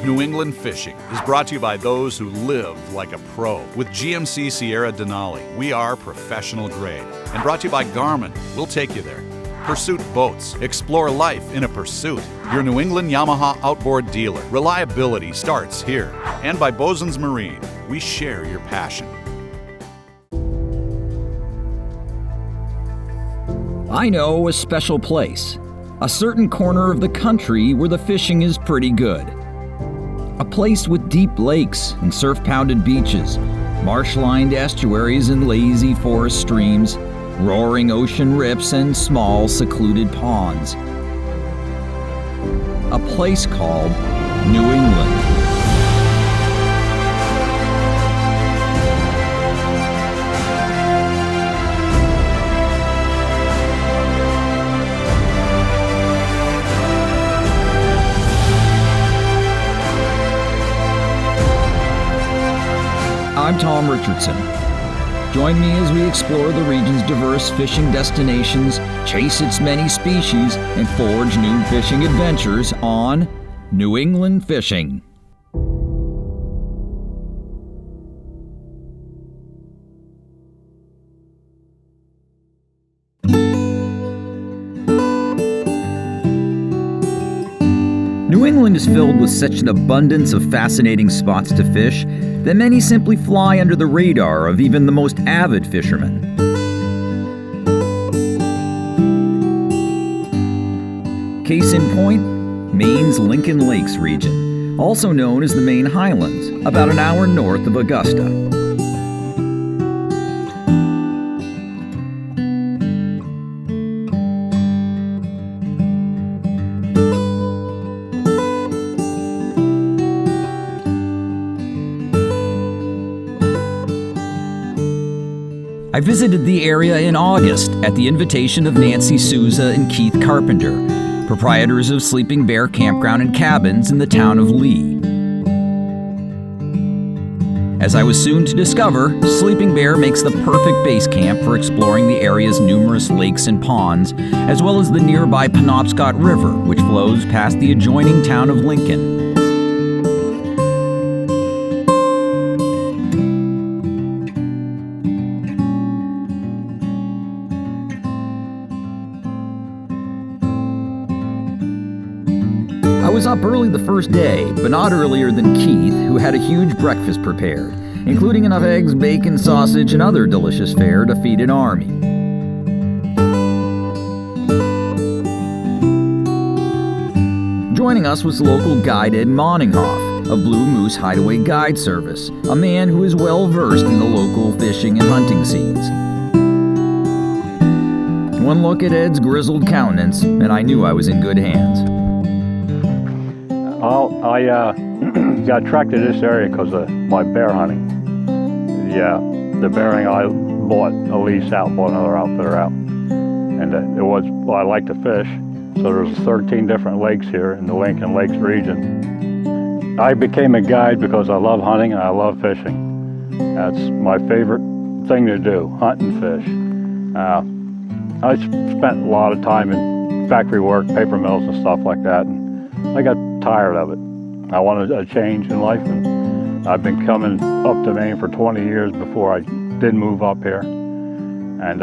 New England Fishing is brought to you by those who live like a pro. With GMC Sierra Denali, we are professional grade. And brought to you by Garmin, we'll take you there. Pursuit Boats, explore life in a pursuit. Your New England Yamaha outboard dealer. Reliability starts here. And by Bosun's Marine, we share your passion. I know a special place, a certain corner of the country where the fishing is pretty good. A place with deep lakes and surf-pounded beaches, marsh-lined estuaries and lazy forest streams, roaring ocean rips and small secluded ponds. A place called New England. I'm Tom Richardson. Join me as we explore the region's diverse fishing destinations, chase its many species, and forge new fishing adventures on New England Fishing. New England is filled with such an abundance of fascinating spots to fish that many simply fly under the radar of even the most avid fishermen. Case in point, Maine's Lincoln Lakes region, also known as the Maine Highlands, about an hour north of Augusta. I visited the area in August at the invitation of Nancy Souza and Keith Carpenter, proprietors of Sleeping Bear Campground and Cabins in the town of Lee. As I was soon to discover, Sleeping Bear makes the perfect base camp for exploring the area's numerous lakes and ponds, as well as the nearby Penobscot River, which flows past the adjoining town of Lincoln. I was up early the first day, but not earlier than Keith, who had a huge breakfast prepared, including enough eggs, bacon, sausage, and other delicious fare to feed an army. Joining us was local guide Ed Moninghoff of Blue Moose Hideaway Guide Service, a man who is well versed in the local fishing and hunting scenes. One look at Ed's grizzled countenance, and I knew I was in good hands. Well, I got attracted to this area because of my bear hunting. The bearing I bought a lease out, bought another outfitter out. And I like to fish, so there's 13 different lakes here in the Lincoln Lakes region. I became a guide because I love hunting and I love fishing. That's my favorite thing to do, hunt and fish. I spent a lot of time in factory work, paper mills and stuff like that. And I got tired of it. I wanted a change in life, and I've been coming up to Maine for 20 years before I did move up here. And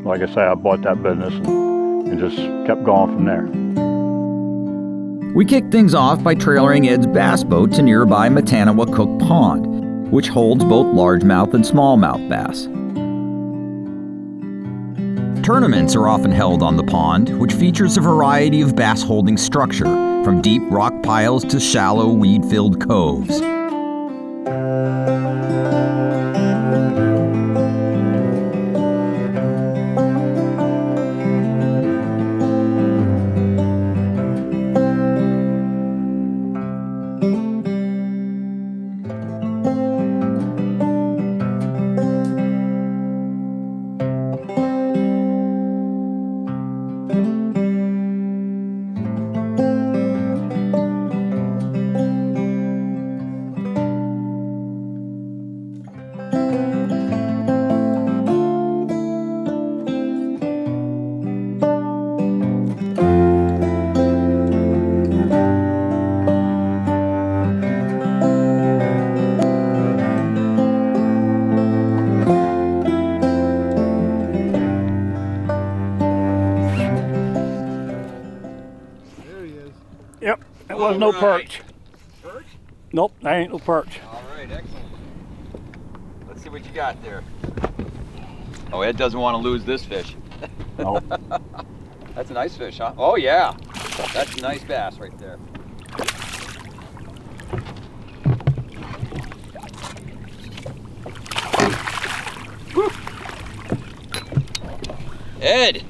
like I say, I bought that business and just kept going from there. We kicked things off by trailering Ed's bass boat to nearby Mattanawcook Pond, which holds both largemouth and smallmouth bass. Tournaments are often held on the pond, which features a variety of bass-holding structure, from deep rock piles to shallow weed-filled coves. It was no perch. Perch? Nope, that ain't no perch. All right, excellent. Let's see what you got there. Oh, Ed doesn't want to lose this fish. Nope. That's a nice fish, huh? Oh, yeah. That's a nice bass right there. Woo. Ed,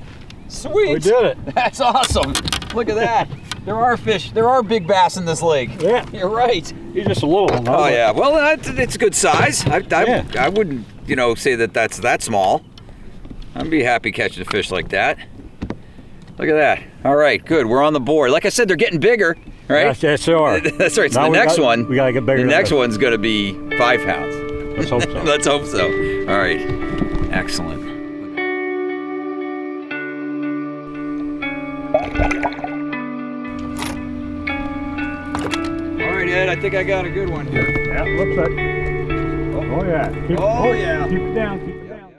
sweet. We did it. That's awesome. Look at that. There are fish. There are big bass in this lake. Yeah. You're right. He's just a little one. Oh, yeah. Well, it's a good size. Yeah. I wouldn't, say that's that small. I'd be happy catching a fish like that. Look at that. All right, good. We're on the board. Like I said, they're getting bigger, right? Yes, they are. That's right. So Now the next one, we gotta get bigger. the next one's going to be 5 pounds. Let's hope so. Let's hope so. All right. Excellent. All right, Ed. I think I got a good one here. Yeah, looks like. Oh yeah. Yeah. Keep it down. Keep it down.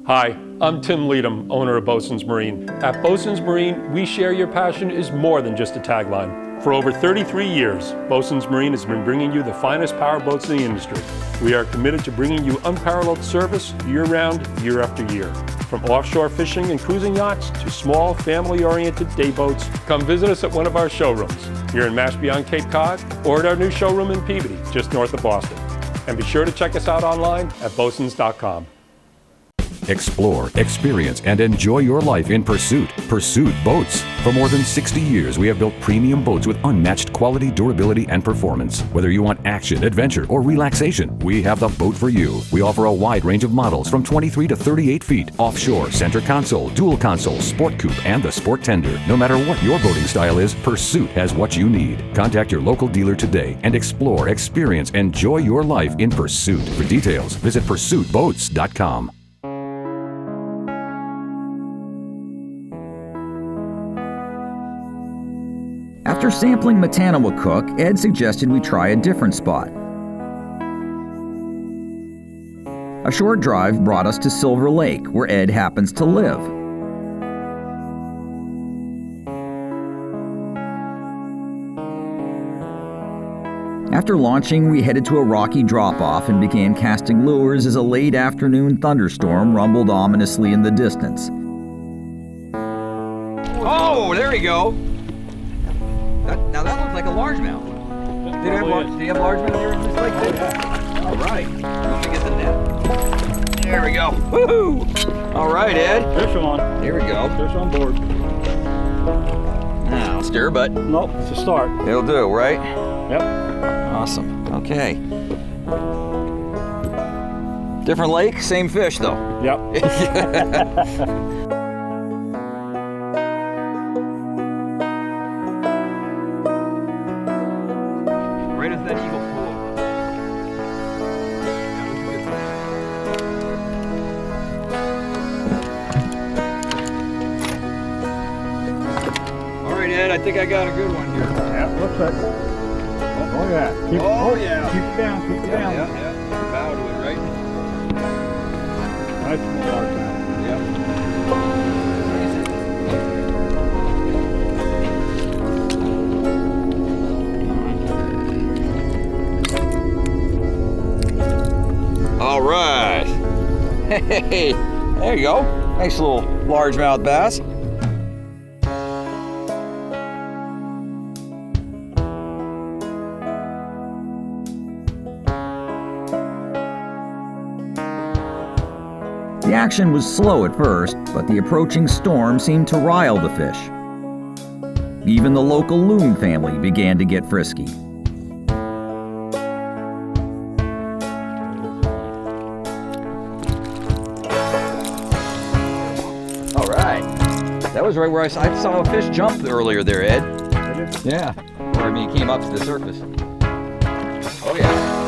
Hi, I'm Tim Leadham, owner of Bosun's Marine. At Bosun's Marine, we share your passion is more than just a tagline. For over 33 years, Bosun's Marine has been bringing you the finest power boats in the industry. We are committed to bringing you unparalleled service year-round, year after year. From offshore fishing and cruising yachts to small, family-oriented day boats, come visit us at one of our showrooms here in Mashpee on Cape Cod or at our new showroom in Peabody, just north of Boston. And be sure to check us out online at bosuns.com. Explore, experience, and enjoy your life in Pursuit. Pursuit Boats. For more than 60 years, we have built premium boats with unmatched quality, durability, and performance. Whether you want action, adventure, or relaxation, we have the boat for you. We offer a wide range of models from 23 to 38 feet, offshore, center console, dual console, sport coupe, and the sport tender. No matter what your boating style is, Pursuit has what you need. Contact your local dealer today and explore, experience, enjoy your life in Pursuit. For details, visit pursuitboats.com. After sampling Mattanawcook, Ed suggested we try a different spot. A short drive brought us to Silver Lake, where Ed happens to live. After launching, we headed to a rocky drop-off and began casting lures as a late afternoon thunderstorm rumbled ominously in the distance. Oh, there we go. Now that looks like a largemouth. Did you have largemouth here in this lake too? All right. Let me get the net. There we go. Woohoo! All right, Ed. Fish on. Here we go. Fish on board. Now, stir, but Nope, it's a start. it'll do, right? Yep. Awesome. Okay. Different lake, same fish though. Yep. Right as that eagle flew over. All right, Ed, I think I got a good one here. Yeah, looks like. Oh yeah. Yeah. Keep it down. Keep it down. Yeah. Bow to it, right? Nice small largemouth. Yep. All right. Hey, there you go. Nice little largemouth bass. The action was slow at first, but the approaching storm seemed to rile the fish. Even the local loon family began to get frisky. All right. That was right where I saw a fish jump earlier there, Ed. Yeah. Or I mean, he came up to the surface. Oh, yeah.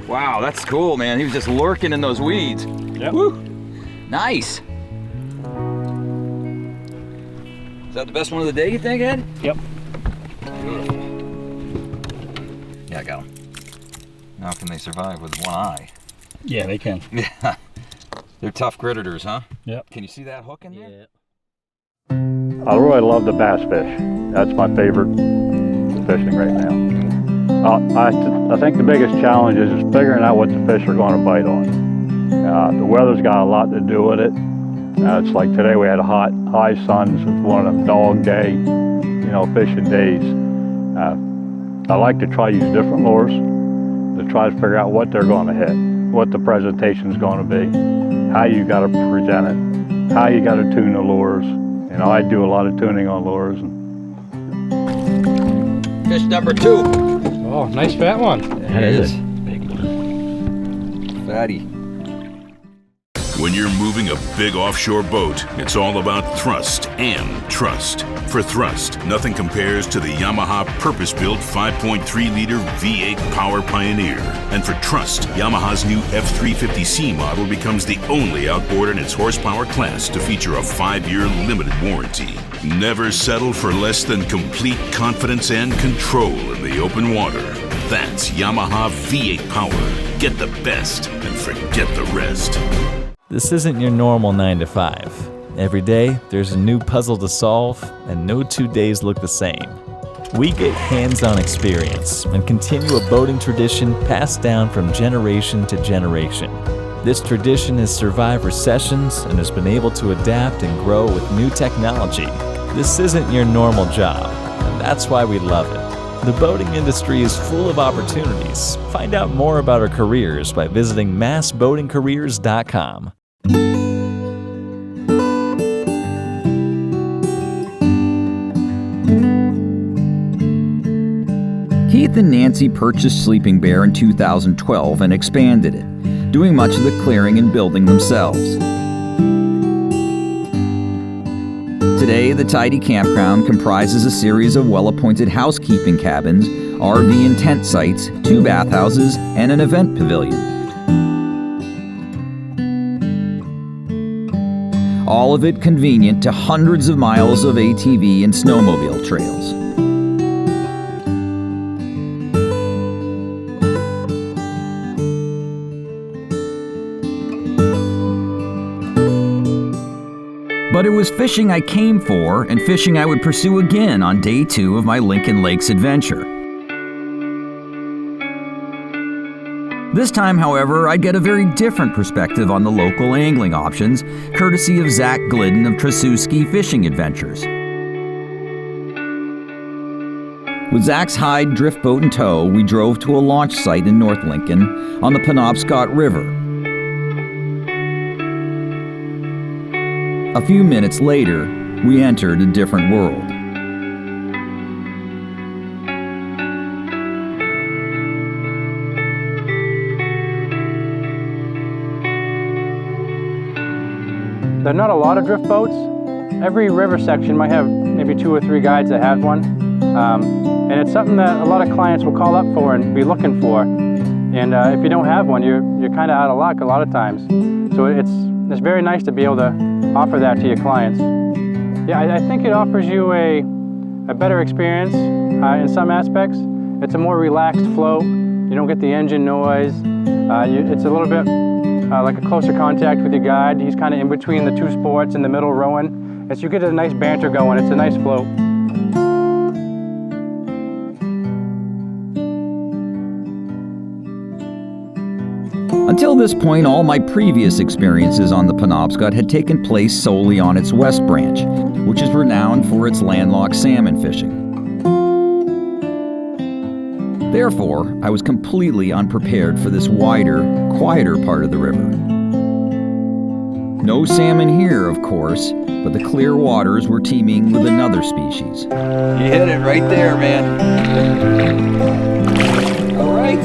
Wow, that's cool, man. He was just lurking in those weeds. Yep. Woo! Nice. Is that the best one of the day, you think, Ed? Yep. Yeah, I got him. Now can they survive with one eye? Yeah, they can. Yeah. They're tough critters, huh? Yep. Can you see that hook in there? Yeah. I really love the bass fish. That's my favorite fishing right now. I think the biggest challenge is figuring out what the fish are going to bite on. The weather's got a lot to do with it. It's like today we had hot, high suns. It's one of them dog day, fishing days. I like to try use different lures to try to figure out what they're going to hit, what the presentation's going to be, how you got to present it, how you got to tune the lures. I do a lot of tuning on lures. Fish number 2. Oh, nice fat one. That is. Big one. Fatty. When you're moving a big offshore boat, it's all about thrust and trust. For thrust, nothing compares to the Yamaha purpose-built 5.3-liter V8 Power Pioneer. And for trust, Yamaha's new F350C model becomes the only outboard in its horsepower class to feature a 5-year limited warranty. Never settle for less than complete confidence and control in the open water. That's Yamaha V8 Power. Get the best and forget the rest. This isn't your normal 9 to 5. Every day, there's a new puzzle to solve, and no 2 days look the same. We get hands-on experience and continue a boating tradition passed down from generation to generation. This tradition has survived recessions and has been able to adapt and grow with new technology. This isn't your normal job, and that's why we love it. The boating industry is full of opportunities. Find out more about our careers by visiting massboatingcareers.com. Keith and Nancy purchased Sleeping Bear in 2012 and expanded it, doing much of the clearing and building themselves. Today, the tidy campground comprises a series of well-appointed housekeeping cabins, RV and tent sites, 2 bathhouses, and an event pavilion. All of it convenient to hundreds of miles of ATV and snowmobile trails. But it was fishing I came for and fishing I would pursue again on day 2 of my Lincoln Lakes adventure. This time, however, I'd get a very different perspective on the local angling options, courtesy of Zach Glidden of Trasuski Fishing Adventures. With Zach's Hyde drift boat in tow, we drove to a launch site in North Lincoln on the Penobscot River. A few minutes later, we entered a different world. There are not a lot of drift boats. Every river section might have maybe 2 or 3 guides that have one. And it's something that a lot of clients will call up for and be looking for. And if you don't have one, you're kind of out of luck a lot of times. So it's very nice to be able to offer that to your clients. Yeah, I think it offers you a better experience in some aspects. It's a more relaxed float. You don't get the engine noise. It's a little bit like a closer contact with your guide. He's kind of in between the 2 sports in the middle rowing. And so you get a nice banter going. It's a nice float. Until this point, all my previous experiences on the Penobscot had taken place solely on its west branch, which is renowned for its landlocked salmon fishing. Therefore, I was completely unprepared for this wider, quieter part of the river. No salmon here, of course, but the clear waters were teeming with another species. You hit it right there, man. All right.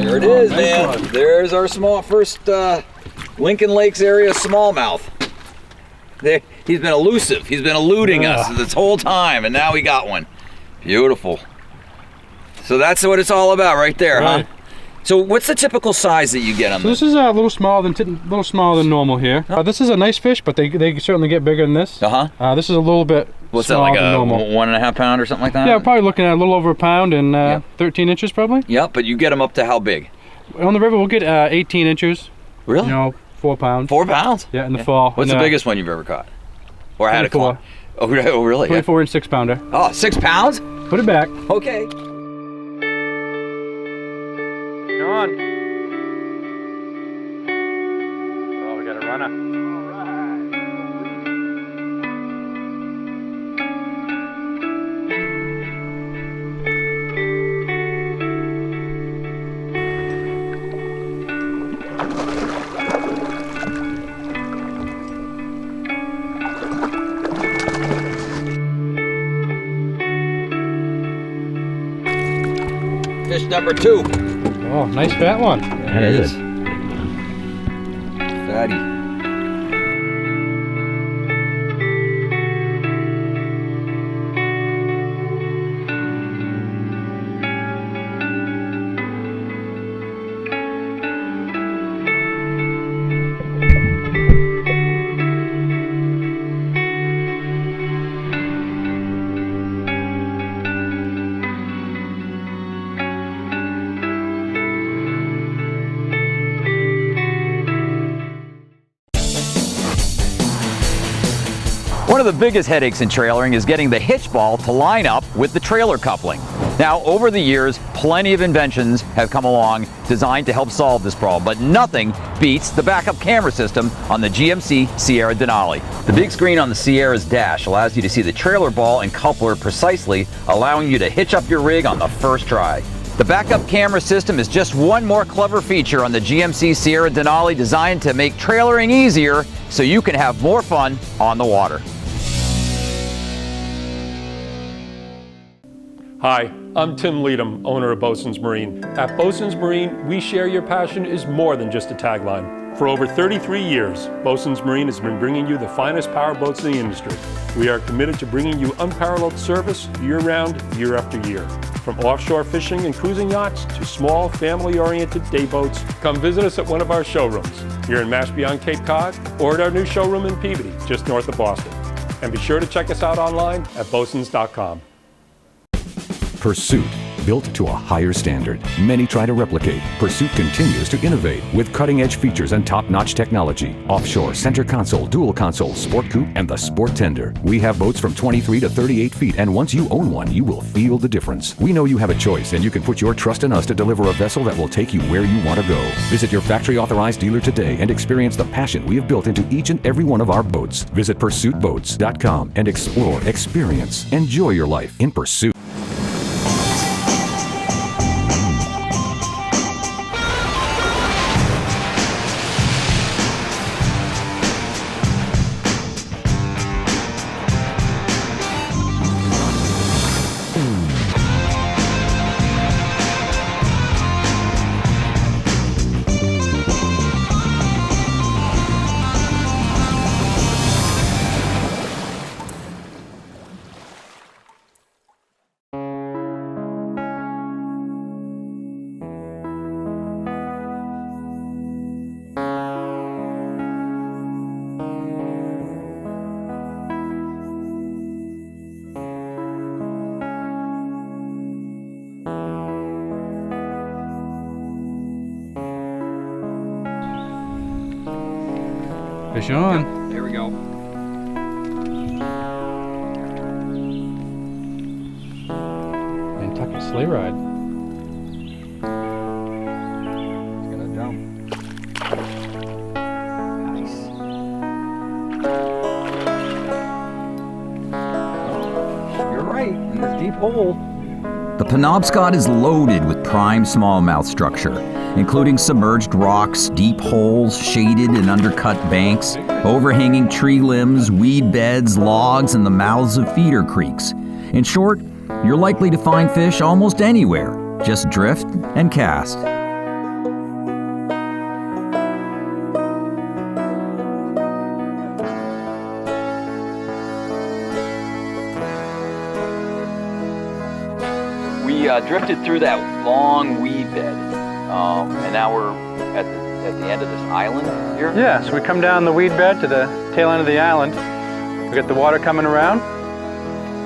There it is, man. There's our first Lincoln Lakes area smallmouth. He's been elusive. He's been eluding us this whole time, and now we got one. Beautiful. So that's what it's all about right there, huh? So what's the typical size that you get on this? This is a little smaller than normal here. This is a nice fish, but they certainly get bigger than this. This is a little bit smaller than normal. What's that, like a 1.5 pound or something like that? Yeah, probably looking at a little over a pound and 13 inches probably. Yep, but you get them up to how big? On the river, we'll get 18 inches. Really? You know, 4 pounds. 4 pounds? Yeah, in the fall. What's the biggest one you've ever caught? Or had a caught? Oh, really? 24 and 6 pounder. Oh, 6 pounds? Put it back. Okay. Come on. Oh, we got a runner. Fish number 2. Oh, nice fat one. That is. Fatty. One of the biggest headaches in trailering is getting the hitch ball to line up with the trailer coupling. Now, over the years, plenty of inventions have come along designed to help solve this problem, but nothing beats the backup camera system on the GMC Sierra Denali. The big screen on the Sierra's dash allows you to see the trailer ball and coupler precisely, allowing you to hitch up your rig on the first try. The backup camera system is just one more clever feature on the GMC Sierra Denali, designed to make trailering easier so you can have more fun on the water. Hi, I'm Tim Leadham, owner of Bosun's Marine. At Bosun's Marine, we share your passion is more than just a tagline. For over 33 years, Bosun's Marine has been bringing you the finest power boats in the industry. We are committed to bringing you unparalleled service year-round, year after year. From offshore fishing and cruising yachts to small, family-oriented day boats, come visit us at one of our showrooms here in Mashpee on Cape Cod or at our new showroom in Peabody, just north of Boston. And be sure to check us out online at bosuns.com. Pursuit, built to a higher standard. Many try to replicate. Pursuit continues to innovate with cutting-edge features and top-notch technology. Offshore, center console, dual console, sport coupe, and the sport tender. We have boats from 23 to 38 feet, and once you own one, you will feel the difference. We know you have a choice, and you can put your trust in us to deliver a vessel that will take you where you want to go. Visit your factory-authorized dealer today and experience the passion we have built into each and every one of our boats. Visit PursuitBoats.com and explore, experience, enjoy your life in Pursuit. Fish on. Yep, there we go. Nantucket sleigh ride. It's gonna jump. Nice. You're right, in this deep hole. The Penobscot is loaded with prime smallmouth structure, including submerged rocks, deep holes, shaded and undercut banks, overhanging tree limbs, weed beds, logs, and the mouths of feeder creeks. In short, you're likely to find fish almost anywhere. Just drift and cast. We drifted through that long weed bed, and now we're at the end of this island here. Yeah, so we come down the weed bed to the tail end of the island. We get the water coming around.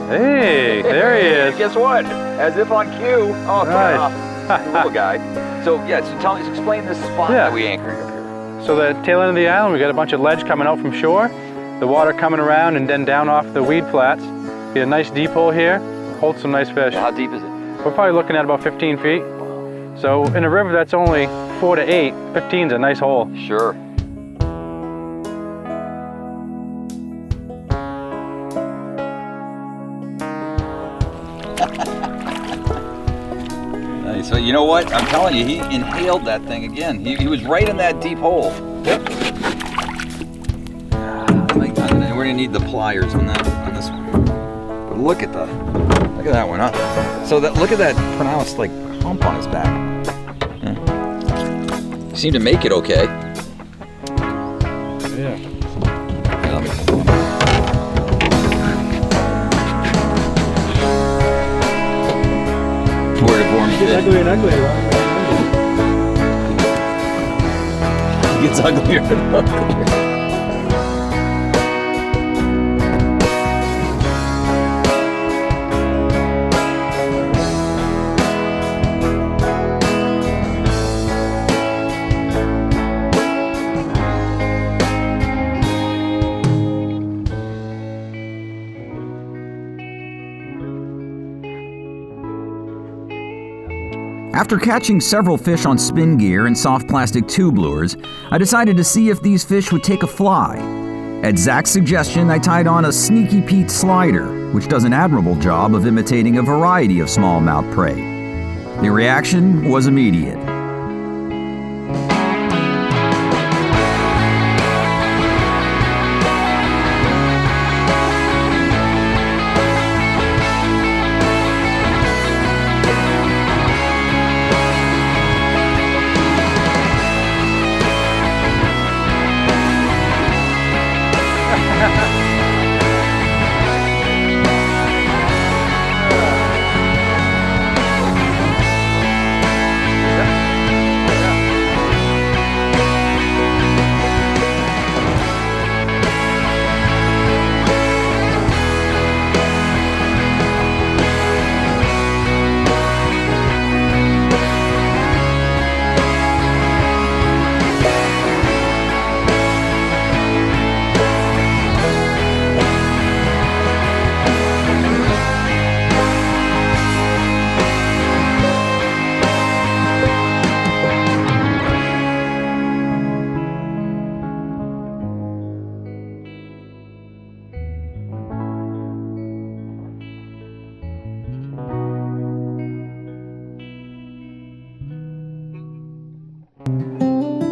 Hey, there he is. Guess what? As if on cue. Oh, Nice. little guy. So yeah, so tell me, explain this spot that we anchored up here. So the tail end of the island, we got a bunch of ledge coming out from shore, the water coming around and then down off the weed flats. Get a nice deep hole here, hold some nice fish. How deep is it? We're probably looking at about 15 feet. So in a river that's only 4 to 8, 15's a nice hole. Sure. So you know what? I'm telling you, he inhaled that thing again. He was right in that deep hole. Yep. We're gonna need the pliers on this one. But look at that one, huh? So look at that pronounced like hump on his back. Yeah. Seemed to make it okay. Yeah. Okay, let me. It's uglier and uglier. It gets uglier and uglier. After catching several fish on spin gear and soft plastic tube lures, I decided to see if these fish would take a fly. At Zach's suggestion, I tied on a Sneaky Pete slider, which does an admirable job of imitating a variety of smallmouth prey. The reaction was immediate.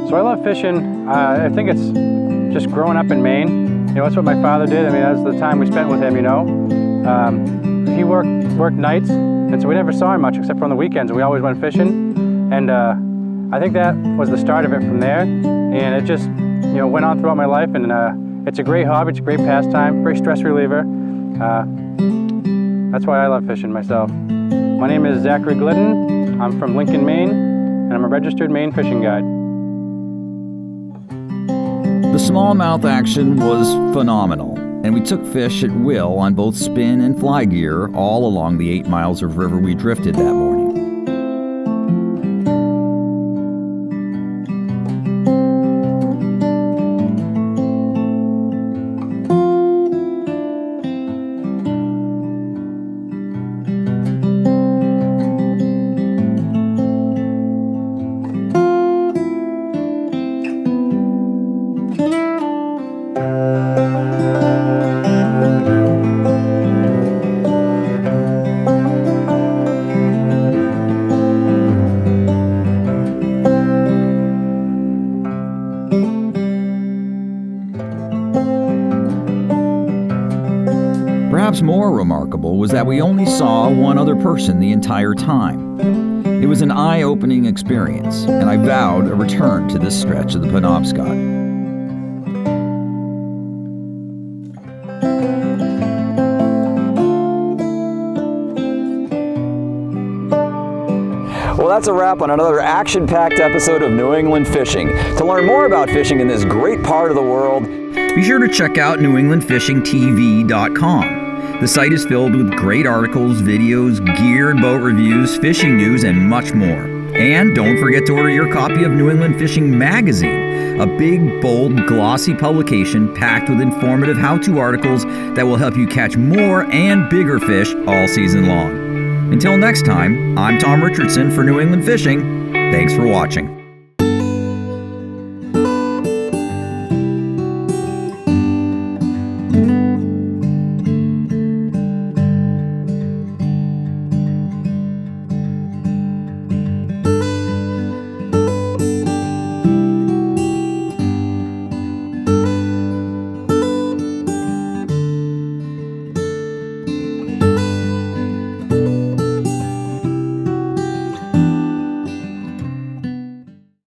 So I love fishing. I think it's just growing up in Maine. You know, that's what my father did. I mean, that's the time we spent with him, you know. He worked nights, and so we never saw him much except for on the weekends. We always went fishing, and I think that was the start of it from there. And it just, you know, went on throughout my life, and it's a great hobby, it's a great pastime, great stress reliever. That's why I love fishing myself. My name is Zachary Glidden. I'm from Lincoln, Maine, and I'm a registered Maine fishing guide. The smallmouth action was phenomenal, and we took fish at will on both spin and fly gear all along the 8 miles of river we drifted that morning. Perhaps more remarkable was that we only saw one other person the entire time. It was an eye-opening experience, and I vowed a return to this stretch of the Penobscot. Well, that's a wrap on another action-packed episode of New England Fishing. To learn more about fishing in this great part of the world, be sure to check out newenglandfishingtv.com. The site is filled with great articles, videos, gear and boat reviews, fishing news, and much more. And don't forget to order your copy of New England Fishing Magazine, a big, bold, glossy publication packed with informative how-to articles that will help you catch more and bigger fish all season long. Until next time, I'm Tom Richardson for New England Fishing. Thanks for watching.